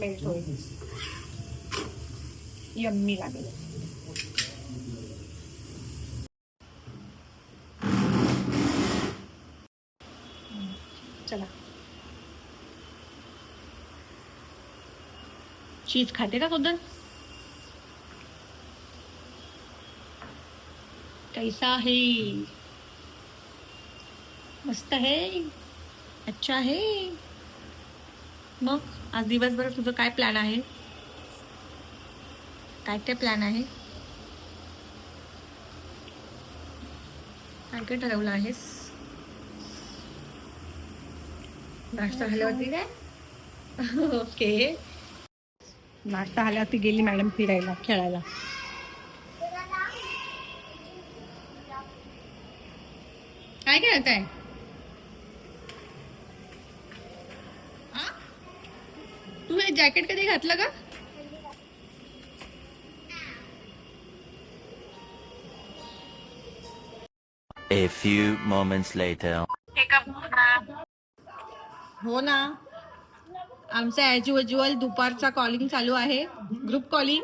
Melt होईल. Yummy लागेल. चला, चीज खाते का खुद? कैसा है? मस्त है, अच्छा है. मग आज दिवसभर तुझं काय प्लॅन आहे? काय काय प्लॅन आहे? काय काय ठरवलं आहेस? नाश्ता झाल्यावरती काय? ओके. नाश्ता झाल्यावरती गेली मॅडम फिरायला, खेळायला. काय खेळत आहे? तू हे जॅकेट कधी घातलं का? A few moments later. हो ना, आमचा ॲज युज्युअल दुपारचा कॉलिंग चालू आहे, ग्रुप कॉलिंग.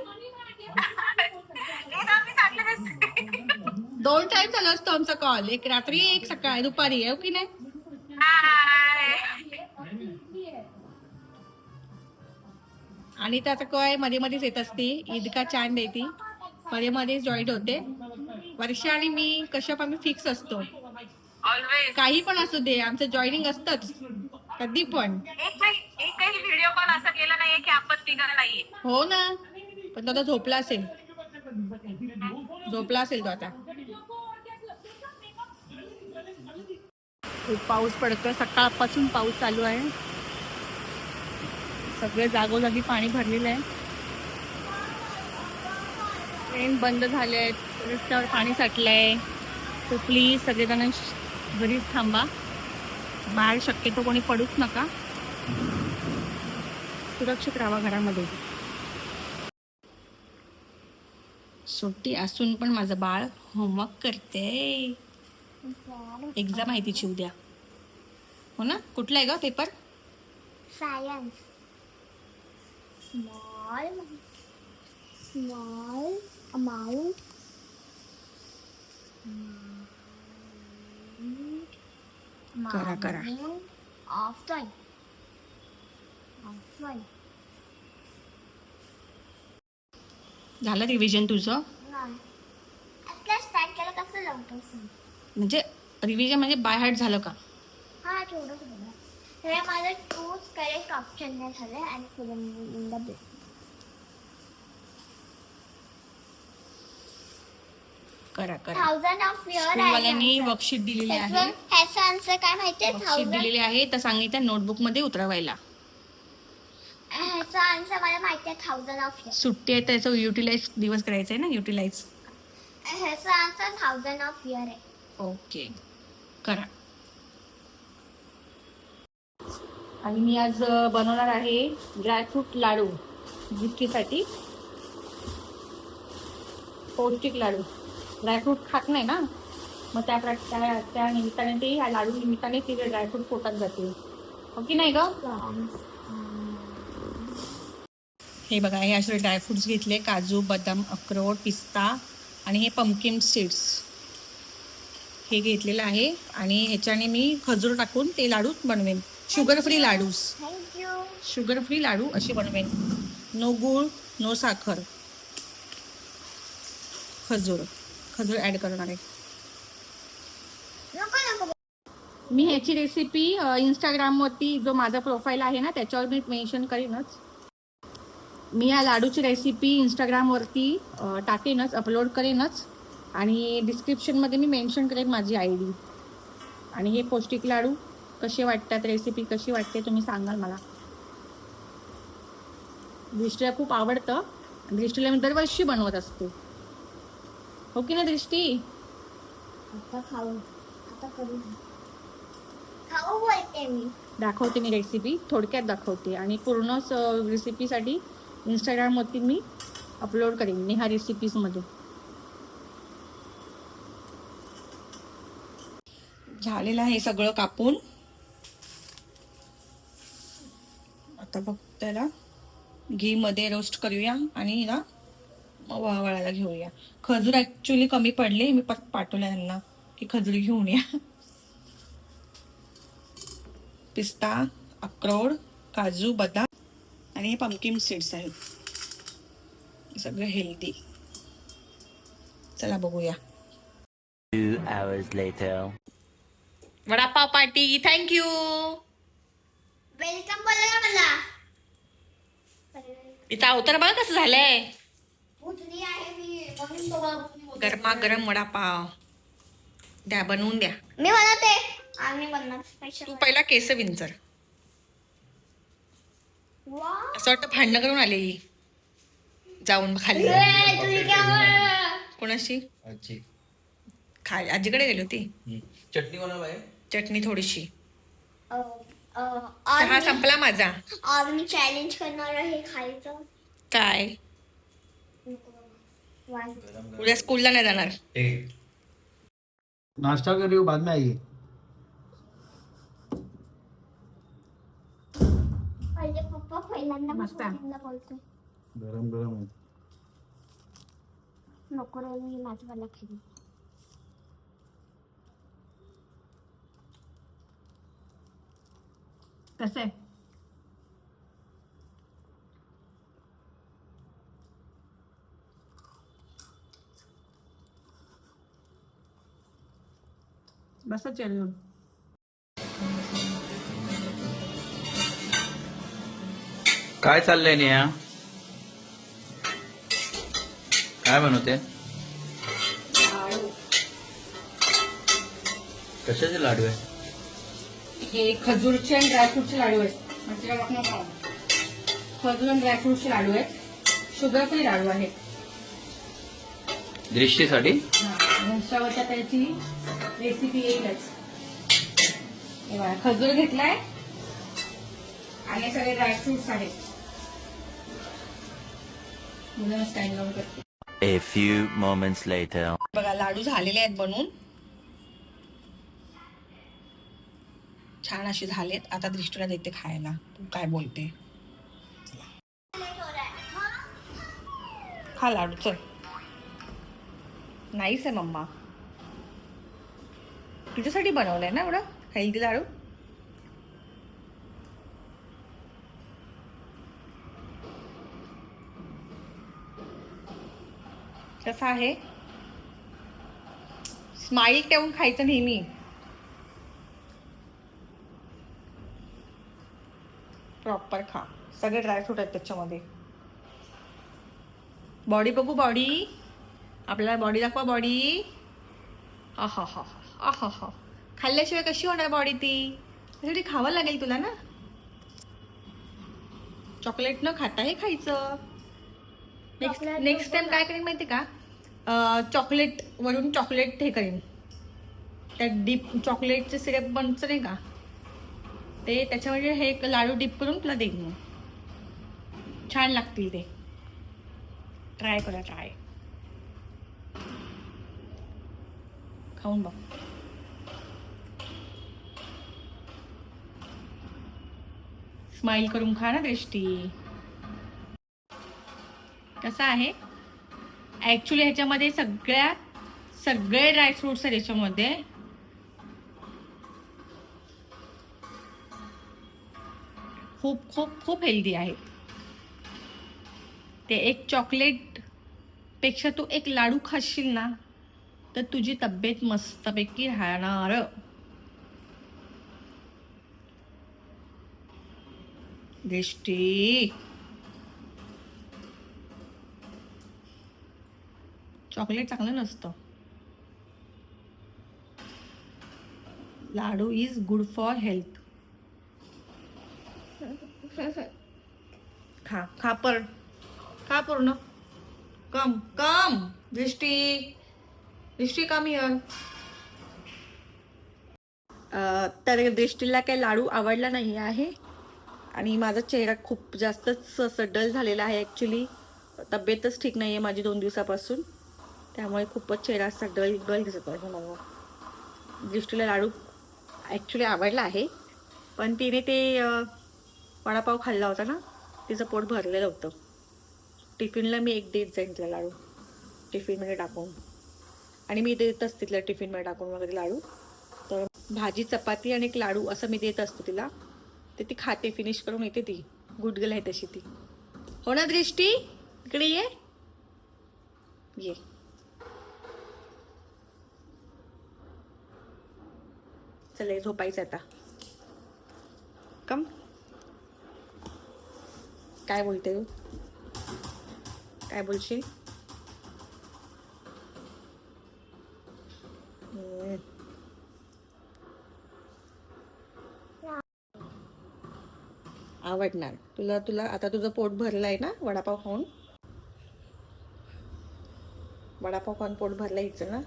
2 टाइम चालू असतो आमचा कॉल, एक रात्री एक सकाळी दुपारी, आहे की नाही? आणि त्यात काय मध्ये मध्येच येत असते, ईद का चांद येते, मध्ये मध्ये जॉईन होते. वर्षा आणि मी कशा आम्ही फिक्स असतो, काही पण असू दे आमचं जॉईनिंग असतंच कधी पण. एकही व्हिडिओ कॉल असा केला नाहीये की आपण तिघांना नाहीये. हो ना, पण तो आता झोपला असेल तो आता. खूप पाऊस पडतोय, सकाळपासून पाऊस चालू आहे. सगळे जागोजागी पाणी भरलेलं आहे. ट्रेन बंद झाले आहेत, रस्त्यावर पाणी साठलंय. तर प्लीज सगळेजण घरीच थांबा, बाहेर शक्यतो कोणी पडूच नका, सुरक्षित राहा घरामध्ये. सुट्टी असून पण माझं बाळ होमवर्क करते. एक्झाम आहे तिची उद्या, हो ना? कुठला आहे ग पेपर? सायन्स. स्मॉल अमाउंट करा ऑफ टाइम. झालं रिव्हिजन तुझं? आपल्या स्टार्ट केलं कसं लावतो? म्हणजे रिव्हिजन म्हणजे बाय हार्ट झालं का? हा, थोडं हे माझं चूज करेक्ट ऑप्शन नाही झालं आणि फिलिंग द ब्लँक. करा 1000 ऑफ इयर स्कूलवाल्यांनी वर्कशीट दिलेली आहे. ह्याचा आन्सर काय माहितीये? वर्कशीट दिलेली आहे, तर सांगितलं नोटबुक मध्ये उतरवायला. ह्याचा आन्सर मला माहितीये, 1000 ऑफ इयर. सुट्टी आहे त्याचं युटिलाइज दिवस करायचं आहे ना, युटिलाइज. ह्याचा आन्सर 1000 ऑफ इयर आहे. ओके, करा. आणि मी आज बनवणार आहे ड्रायफ्रूट लाडू गिफ्टीसाठी. पौष्टिक लाडू. ड्रायफ्रूट खात नाही ना, मग त्या निमित्ताने ते ह्या लाडू निमित्ताने तिथे ड्रायफ्रूट पोटात जाते, हो की नाही ग? हे बघा, हे असे ड्रायफ्रुट्स घेतले, काजू, बदाम, अक्रोड, पिस्ता आणि हे पंपकिन सीड्स हे घेतलेलं आहे. आणि ह्याच्याने मी खजूर टाकून ते लाडू बनवेन, शुगर फ्री लाडूस, थँक्यू. शुगर फ्री लाडू असे बनवेन. नो गूळ, नो साखर, खजूर ॲड करणार आहे. नको. मी ह्याची रेसिपी इंस्टाग्रामवरती जो माझा प्रोफाईल आहे ना त्याच्यावर मी मेन्शन करीनच. मी या लाडूची रेसिपी इंस्टाग्रामवरती टाकेनच, अपलोड करेनच. आणि डिस्क्रिप्शनमध्ये मी मेन्शन करेन माझी ID. आणि हे पौष्टिक लाडू कसे वाटतात, रेसिपी कशी वाटते तुम्ही सांगाल मला. दृष्टीला खूप आवडतं, दृष्टीला मी दरवर्षी बनवत असते, हो की नाही दृष्टी? आता करू खाऊ बोलते मी. दाखवते मी रेसिपी, थोडक्यात दाखवते. आणि पूर्ण रेसिपीसाठी इंस्टाग्रामवरती मी अपलोड करेन नेहा रेसिपीजमध्ये. झालेलं आहे सगळं कापून. आता बघ त्याला घी मध्ये रोस्ट करूया आणि ना वळायला घेऊया. खजूर ऍक्च्युली कमी पडले, मी पाठवलं त्यांना की खजूर घेऊन या. पिस्ता, अक्रोड, काजू, बदाम आणि हे पंपकिन सीड्स आहेत. सगळं हेल्दी. चला बघूया. 2 hours later. Vada pav party. Thank you. Welcome बोला मला. तिचा अवतार बघा कसं झालंय. उठली आहे मी म्हणून तो गरमागरम वडापाव द्या, बनवून द्या. मी बनवते. आम्ही बनणार स्पेशल. तू पहिला केस विंचर. वा असं वाटतं भांडणं करून आले ही. जाऊन खाली तुझी काय कोणाशी आजी खाली आजीकडे गेली होती. चटणी बनव आहे. चटणी थोडीशी. आज चहा संपला माझा. आज मी चॅलेंज करणार आहे खायचं. काय वाह. उद्या स्कूलला नाही जाणार. नाश्ता कर रही हो बाद में आइए. पहिले पप्पा पहिल्यांदा मस्त आहे. पप्पांना बोलतो गरम गरम आहे. नको रे मी माझं मला खाईन. कसं आहे. बस चल. काय चाललंय नेहा? काय बनवते? कशाचे लाडू आहे? हे खजूरचे आणि ड्रायफ्रूटचे लाडू आहेत. खजूर आणि ड्रायफ्रूटचे लाडू आहेत. शुगर फ्री लाडू आहेत. दृष्टीसाठी? इंस्टावरच्या त्याची रेसिपी येईलच. हे बघा, खजूर घेतलाय आणि सगळे ड्रायफ्रुट्स आहेत. मुलं स्टाईल लावून करते. A few moments later. बघा लाडू झालेले आहेत बनवून. छान असे झालेत. आता दृष्टीला देते खायला. तू काय बोलते. खा लाडू चल. नाहीच आहे मम्मा. तुझ्यासाठी बनवलंय ना एवढं हेल्दी लाडू. कसा आहे. स्माईल ठेवून खायचं नेहमी. प्रॉपर खा. सगळे ड्रायफ्रूट आहेत त्याच्यामध्ये. बॉडी बघू. बॉडी आपल्याला बॉडी दाखवा. बॉडी आहा हा आहा हा. खाल्ल्याशिवाय कशी होणार बॉडी ती. त्यासाठी खावं लागेल तुला ना. चॉकलेट न खाता हे खायचं. नेक्स्ट टाइम काय करेन माहिती का. चॉकलेट वरून चॉकलेट हे करेन. त्यात डीप चॉकलेटचे सिरप बनचं नाही का ते. त्याच्यामध्ये हे लाडू डीप करून तुला देईन मग. छान लागतील ते. ट्राय करा. ट्राय खाऊन बघ. स्माईल करून खा ना दृष्टी. कसं आहे. ऍक्च्युली ह्याच्यामध्ये सगळे ड्रायफ्रुट्स आहेत याच्यामध्ये. खूप खूप खूप हेल्दी आहेत ते. एक चॉकलेट पेक्षा तू एक लाडू खाशील ना तर तुझी तब्येत मस्तपैकी राहणार. दृष्टी चॉकलेट चांगलं नसतं. लाडू इज गुड फॉर हेल्थ. खा खा पर खा पूर्ण. कम कम दृष्टी कम हिअर. तर दृष्टीला काही लाडू आवडला नाही आहे आणि माझा चेहरा खूप जास्तच सडल झालेला आहे. ॲक्च्युली तब्येतच ठीक नाही आहे माझी 2 दिवसापासून. त्यामुळे खूपच चेहरा सडल दिसत आहे मला. दृष्टीला लाडू ॲक्च्युली आवडला आहे, पण तिने ते वडापाव खाल्ला होता ना, तिचं पोट भरलेलं होतं. टिफिनला मी एक देत जाईन तिला लाडू, टिफिनमध्ये टाकून. आणि मी देत असते तिला टिफिनमध्ये टाकून वगैरे लाडू. तर भाजी चपाती आणि एक लाडू असं मी देत असते तिला. ते ती खाते, फिनिश करून येते ती. गुड गर्ल आहे तशी ती. हो ना दृष्टी, इकडे ये. चल झोपायचं आता. कम. काय बोलते तू? काय बोलशील? आवडणार तुला. तुला आता तुझं पोट भरलंय ना वडापाव खाऊन. वडापाव खाऊन पोट भरलं हिचं ना,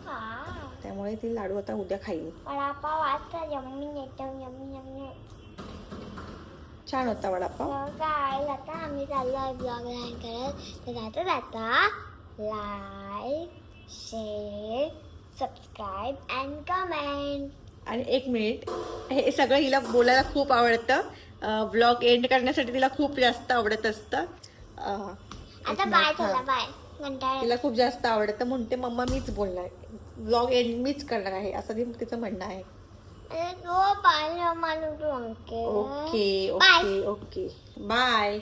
हा त्यामुळे ती लाडू आता उद्या खाईल. वडापाव आता यम्मी एकदम यम्मी यम्मी. छान होता वडापाव. तर काय आता आम्ही चाललोय ब्लॉग लाईन करत. तर जाता जाता like share subscribe and comment. आणि एक मिनिट, हे सगळं हिला बोलायला खूप आवडतं. व्लॉग एंड करण्यासाठी तिला खूप जास्त आवडत असतं. आता बाय चला बाय. कंटाळा तिला खूप जास्त आवडतं, म्हणते मम्मा मीच बोलणार, व्लॉग एंड मीच करणार आहे, असं तिचं म्हणणं आहे. तो बाय मानू तू अंके. Okay okay okay bye.